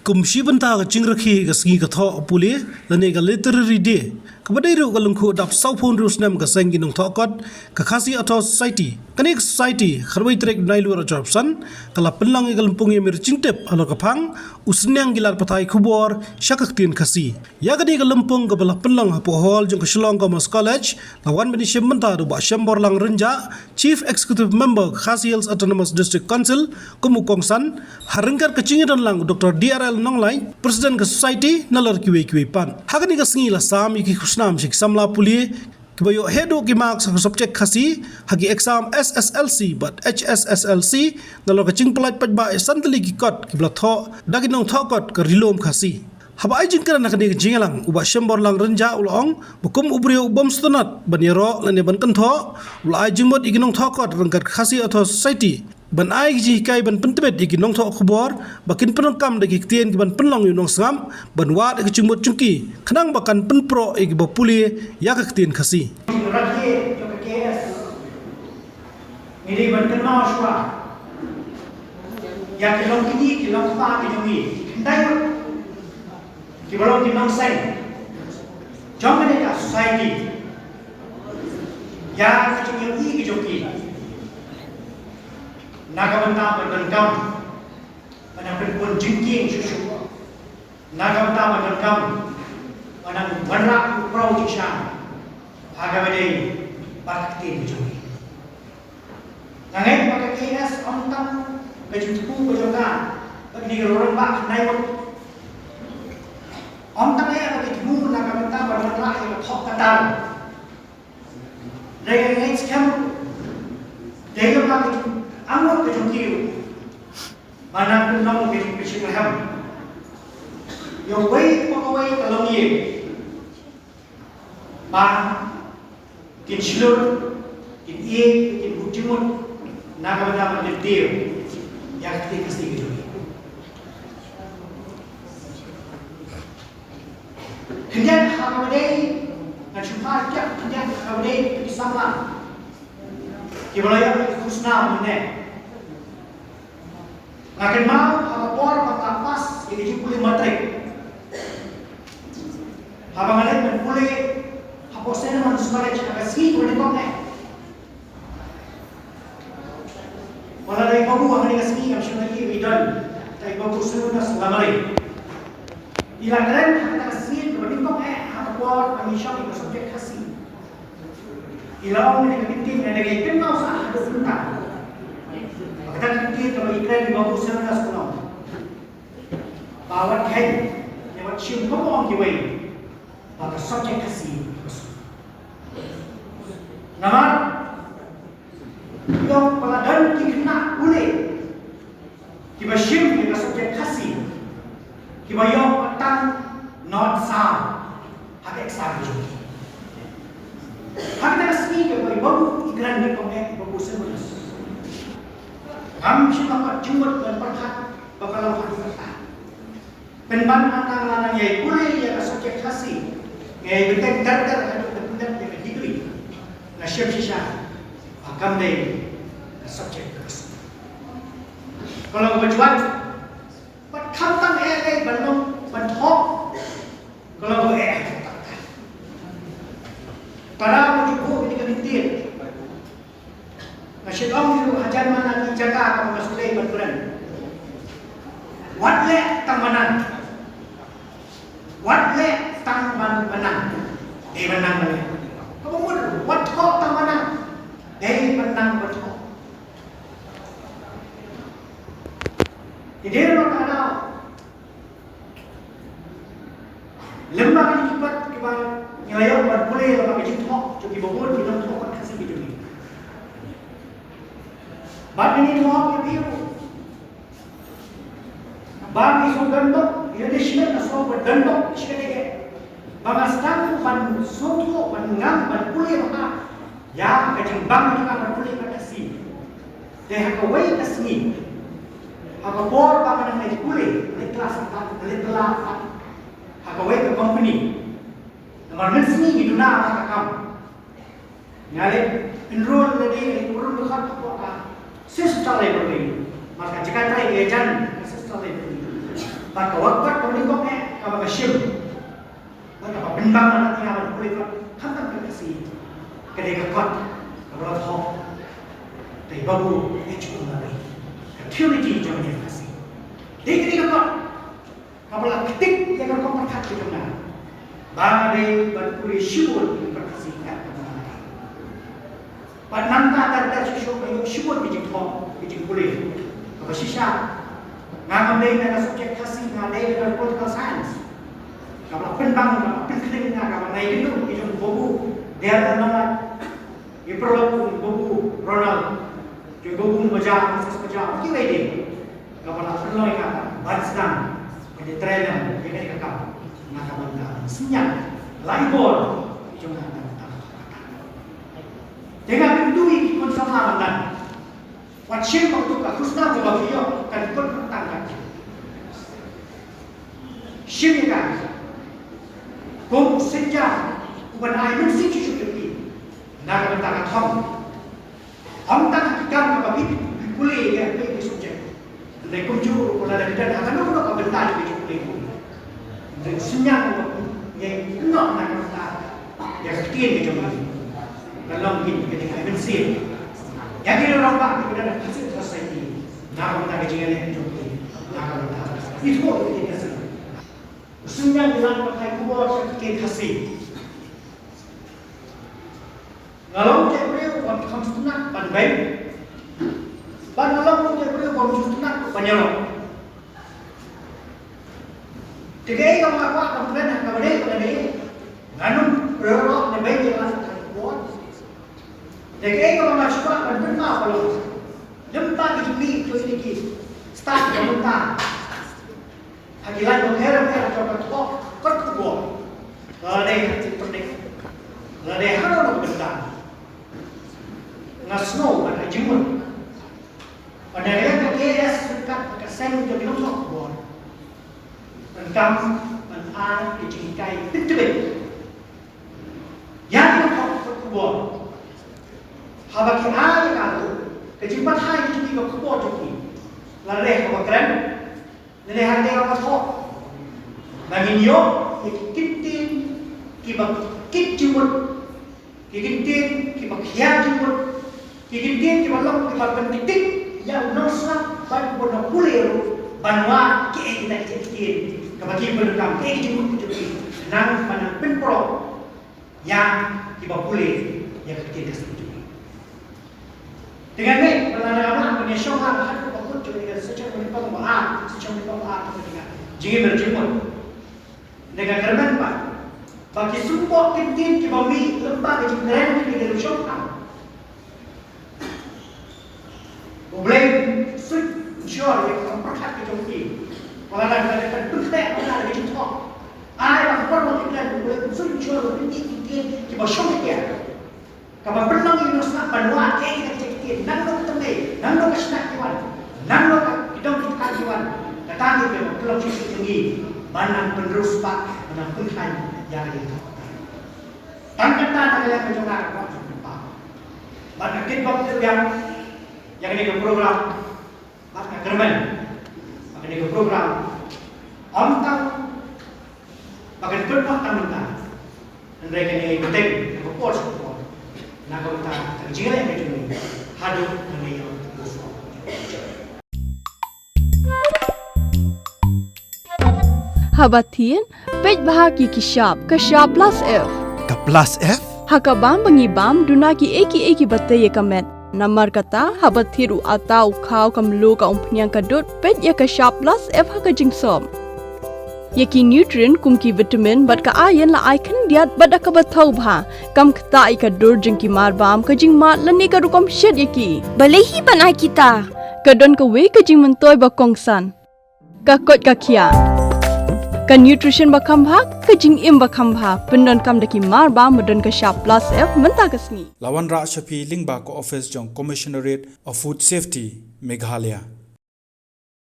kumshi banta ga chingrakhi ga singi ga tho puli lane ga literary day kabadai ru ga lungkhu dap southphone rusnam ga sangi nong thokot ka khasi atho society kanik society kharwai trek nailu ra jobsan kala penlang ga lumpung ye mir chingtep alo ka phang usnyang gilar patai khubor shakak tin khasi ya ga ni ga lumpung ga bala penlang ha po hol jong ka shillong commerce college lawan bani shemanta ru ba shambor lang renja chief executive member khasi hills autonomous district council kumu kongsan harengkar kecingin lang dr DRL nonglai president ka society nalar kiwe pan hagani ga singi la sam iki khusnam shik samla pulie kibayo hedo ki marks sa subject khasi hagi exam SSLC but HSSLC nalar ka chingplat pajba santli ki kot kibla tho daginong tho kot ka rilom khasi haba ai jingkar na kani jingalang uba shembor lang renja ulong bukum ubrio ubom stonat baniro lane ban kan tho ula ai jingmot iginong tho kot rangkat khasi atho society ban ai ji kai ban pentebet igi nong tho khubor bakin penongkam dagi tien ban penlong yu nong sangam ban wa dagi chungmot chungki khanang bakan penpro igi bapuli ya ka tien khasi rakhe jo ka KS miri ban kan no shwa ya ke long kini ke long pa ke jongi dai ke balong ke nong sai jong ne ka society ya ke jongi ke jongi nagamanta berdenkam manang pun jingking susu nagamanta berdenkam manang berak prau kisah agawade bakti bijui nangai pakai KS ontang bejuku bejogan bagi orang bak naik ontang ya bagi tumu nagamanta berderak yang top kadal dengan scam dia bagi amor ke jongkiu mana pun nong ke pisik ham yo wei kalau ye ba kin shilur kin ye kin bujimut naga bada mendetir yang ketika kasih gitu kemudian hamadai dan syufar jak kemudian hamadai di sama kibalaya khusna mune ngaken mau hapor patapas ini jupuli matrik habangale menpule haposen man smarech agasi kone komne wala dai babu angani kasmi am shunaki widan dai babu sunna salamai ila keren hakata kasmi kone komne hapor amisha ki subject khasi ilaw ni kapitin na nagaykin mo sa hado punta. Pagkatang kapitin na ikray ni babu sa nas kuno. Bawat kain, lewat siyong mo ang kiway. Maka subject kasi. Naman, yung paladan kikina uli. Kiba siyong yung subject kasi. Kiba yung patang not sound. Haka eksabi yung Hakita kasih ke baru iklan ni kongek baru sebut. Kami siapa jumut dan perhat bakalau hadita. Penban antang lanang yai boleh ya subjek kasih. Yai betek dar hadu kependat yang digri. Nasyab sisa akam dai subjek kasih. Kalau berjuang pat kantang bandung banthok. Kalau para penjuku ini kelintir. Nasyid om itu hajar mana di jaga kamu masulai berperan. Wadle tang menang. Wadle tang menang. Dia menang balik. Kamu mudah. Wadkok tang menang. Dia menang wadkok. Jadi orang ada lembah ini kibat Ngayon berpulih kalau macam tu, jadi bangun kita tu akan kasih video ni. Bab ini tu apa biru? Bab ini sugandok, ia disebut asal berdandok, disebut lagi. Bangastan ban soto, ban ngam, ban pulih maka, ya kacang bang juga berpulih pada si. Dia kawai kasih. Haka bor bangan yang pulih, kelas empat, kelas hakawai ke company. Marmen sini itu nama kakam. Nyale enroll lagi urun bukan apa. Sistem lain berbeda. Maka jika tadi ejan sistem lain berbeda. Bat kawat kau ni kau ni kau bersyukur. Bat kau bembang nanti awak boleh kau hampan kasih. Kedai kau kau tahu. Tapi baru cukup lagi. Purity jangan dia kasih. Dia kau belah ketik yang kau perkat di mana. Badai berpulih syukur berkasih kat mana. Bat nampak ada syukur bijak boleh. Kau sisa. Ngambil dengan subjek kasih ngadai dengan political science. Kalau penbang, penkeling kalau naik itu hidung bubu dia ada nama Iprolog bubu Ronald. Jadi bubu baca proses baca kita ini. Kalau perlu ingat barisdan pada trainer dia kan kakak nak benda senyap laibor hidung ada. Dengan pintu konsultan dan Wajib untuk khusna berlaku kan pun tangga. Syirikan. Kau sejak bukan ayat sih cukup ini. Nak bertangga thom. Thom tak kita berlaku boleh ya boleh subjek. Dari kunjung kalau ada kita akan nak bertanya di boleh. Dari senyap yang nak bertanya. Yang ketiga di jumlah. Dalam ini kita akan sih. Yang kita nampak kita ada hasil selesai ini. Nak kita kejangan yang cukup. Nak kita itu kita hasil. Senyap dalam pakai kuat kita hasil. Kalau kita beri waktu kamstunak banbaik. Kalau kita beri waktu kamstunak banyarok. Tiga kalau apa kemudian kemudian nganum berorok banbaik jalan kuat. Jadi kalau macam apa benda kalau lempa dijumi tu ini start lempa. Hakilat menghera coba kot kuat. Kalau dia penting, kalau dia harus benda. Ngasno ada jimun. Pada yang KS dekat kesen jadi nomor kuat. Tentang mana dijingkai pintu. Yang kot kuat. Haba ki ay kalu kejimpat hai itu juga kuat juga lare haba keren nene hande apa so bagi yo kitin ki bak kit jumut ki kitin ki bak hiya jumut ki kitin ki balong ki bak pentik ya unosna ban bono kulero banwa ki kita kitin kabagi berkam ki jumut juga nang mana penpro yang ki bak kule yang kitin kasih. Dengan ni, berlama-lama penyesuaian hati pokok juga secara menipu maaf, kepentingan. Jadi berjumpa dengan kerman pak. Bagi support kintin kibami lembaga keren di dalam syurga. Boleh sure yang memperhati jompi. Kalau ada berkata ada di situ. Ayah perlu kita boleh sure kintin kibasyon dia. Kalau pernah ini nak banwa kita nanglo temai, nanglo kasnak kiwan, nanglo kidong kita kiwan. Katanya dia kalau cuci tinggi, banang penerus pak, banang punhan yang itu. Tangkatan tak yang menjongar pak. Banang kita yang ini ke program, banang kerman, ini ke program. Tang, bagian berbuat tamutan. Dan mereka ini penting, mereka pos. Nak kita jika yang itu hadup mengenai Habatin, pej bahagi kishab plus F. Ka plus F? Hakabam bangibam dunaki eki batay kamet. Namar kata habathiru atau kau kamlu ka umpnyang kadut pej ya kishab plus F haka jingsom. Yaki nutrient kumki vitamin bat ka ayan la icon diat bada ka bathau bha kam khta ka dur jingki marbam ka jing mat lani ka rukom shed yaki balehi banai kita kadon ka we ka jing mentoy ba kongsan ka kot ka khia ka nutrition ba khambha ka jing im ba khambha pendon kam daki marba modon ka sharp plus F menta kasni Lawan Ra Shafi Lingba ko office jong Commissionerate of Food Safety Meghalaya